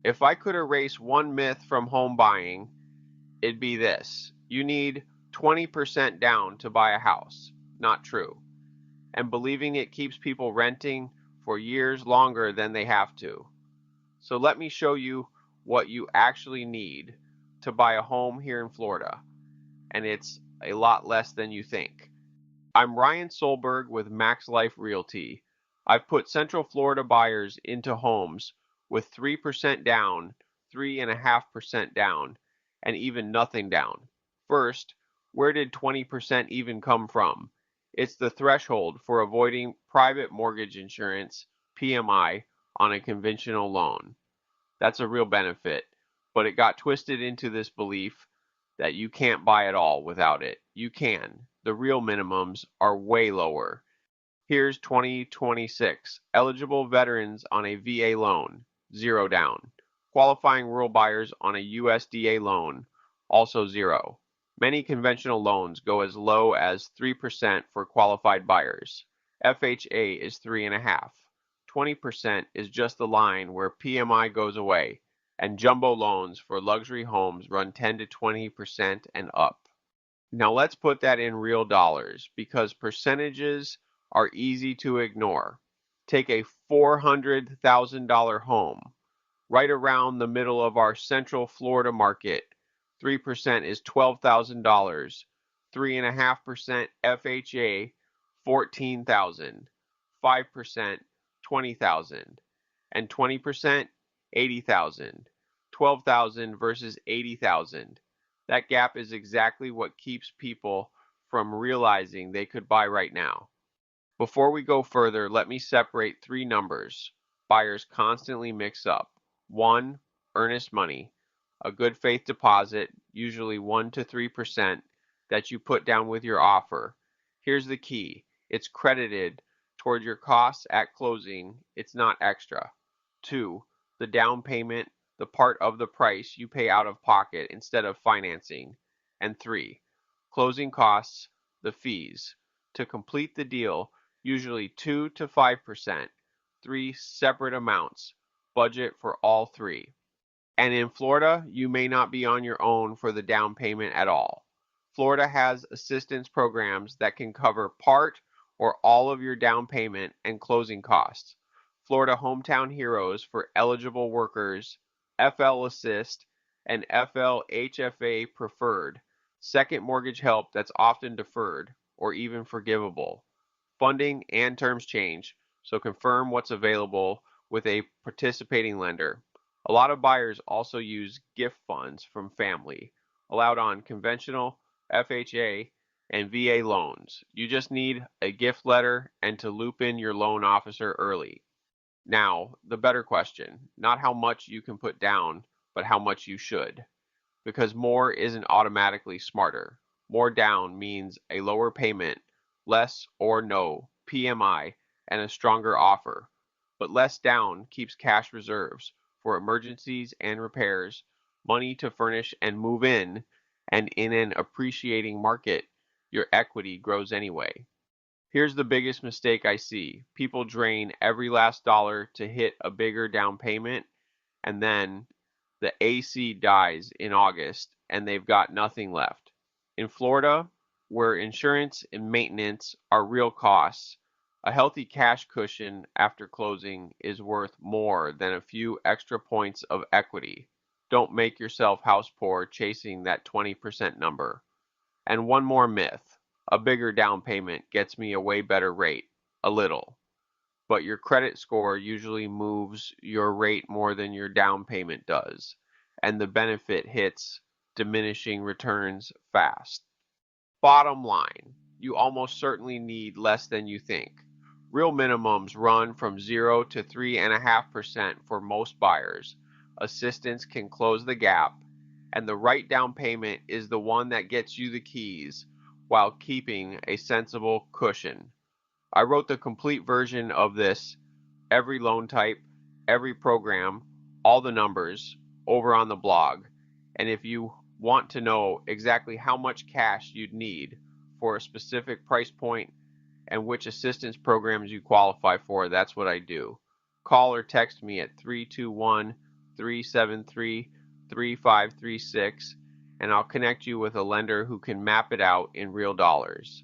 If I could erase one myth from home buying, it'd be this: you need 20% down to buy a house. Not true. And believing it keeps people renting for years longer than they have to. So let me show you what you actually need to buy a home here in Florida, and it's a lot less than you think. I'm Ryan Solberg with MaxLife Realty. I've put Central Florida buyers into homes with 3% down, 3.5% down, and even nothing down. First, where did 20% even come from? It's the threshold for avoiding private mortgage insurance, PMI, on a conventional loan. That's a real benefit, but it got twisted into this belief that you can't buy at all without it. You can. The real minimums are way lower. Here's 2026. Eligible veterans on a VA loan, 0 down. Qualifying rural buyers on a USDA loan, also 0. Many conventional loans go as low as 3% for qualified buyers. FHA is 3.5. 20% is just the line where PMI goes away, and jumbo loans for luxury homes run 10 to 20% and up. Now let's put that in real dollars, because percentages are easy to ignore. Take a $400,000 home, right around the middle of our Central Florida market. 3% is $12,000. 3.5% FHA, $14,000. 5%, $20,000. And 20%, $80,000. $12,000 versus $80,000. That gap is exactly what keeps people from realizing they could buy right now. Before we go further, let me separate three numbers buyers constantly mix up. 1, earnest money, a good faith deposit, usually 1 to 3%, that you put down with your offer. Here's the key: it's credited toward your costs at closing, it's not extra. 2, the down payment, the part of the price you pay out of pocket instead of financing. And 3, closing costs, the fees. To complete the deal, usually 2 to 5%, 3 separate amounts. Budget for all three. And in Florida, you may not be on your own for the down payment at all. Florida has assistance programs that can cover part or all of your down payment and closing costs. Florida Hometown Heroes for eligible workers, FL Assist, and FL HFA Preferred, second mortgage help that's often deferred or even forgivable. Funding and terms change, so confirm what's available with a participating lender. A lot of buyers also use gift funds from family, allowed on conventional, FHA, and VA loans. You just need a gift letter and to loop in your loan officer early. Now, the better question: not how much you can put down, but how much you should. Because more isn't automatically smarter. More down means a lower payment, less or no PMI, and a stronger offer. But less down keeps cash reserves for emergencies and repairs, money to furnish and move in, and in an appreciating market, your equity grows anyway. Here's the biggest mistake I see: people drain every last dollar to hit a bigger down payment, and then the AC dies in August and they've got nothing left. In Florida, where insurance and maintenance are real costs, a healthy cash cushion after closing is worth more than a few extra points of equity. Don't make yourself house poor chasing that 20% number. And one more myth: a bigger down payment gets me a way better rate. A little. But your credit score usually moves your rate more than your down payment does, and the benefit hits diminishing returns fast. Bottom line, you almost certainly need less than you think. Real minimums run from 0 to 3.5% for most buyers. Assistance can close the gap, and the right down payment is the one that gets you the keys while keeping a sensible cushion. I wrote the complete version of this, every loan type, every program, all the numbers, over on the blog. And if you want to know exactly how much cash you'd need for a specific price point and which assistance programs you qualify for, that's what I do. Call or text me at 321 373-3536, and I'll connect you with a lender who can map it out in real dollars.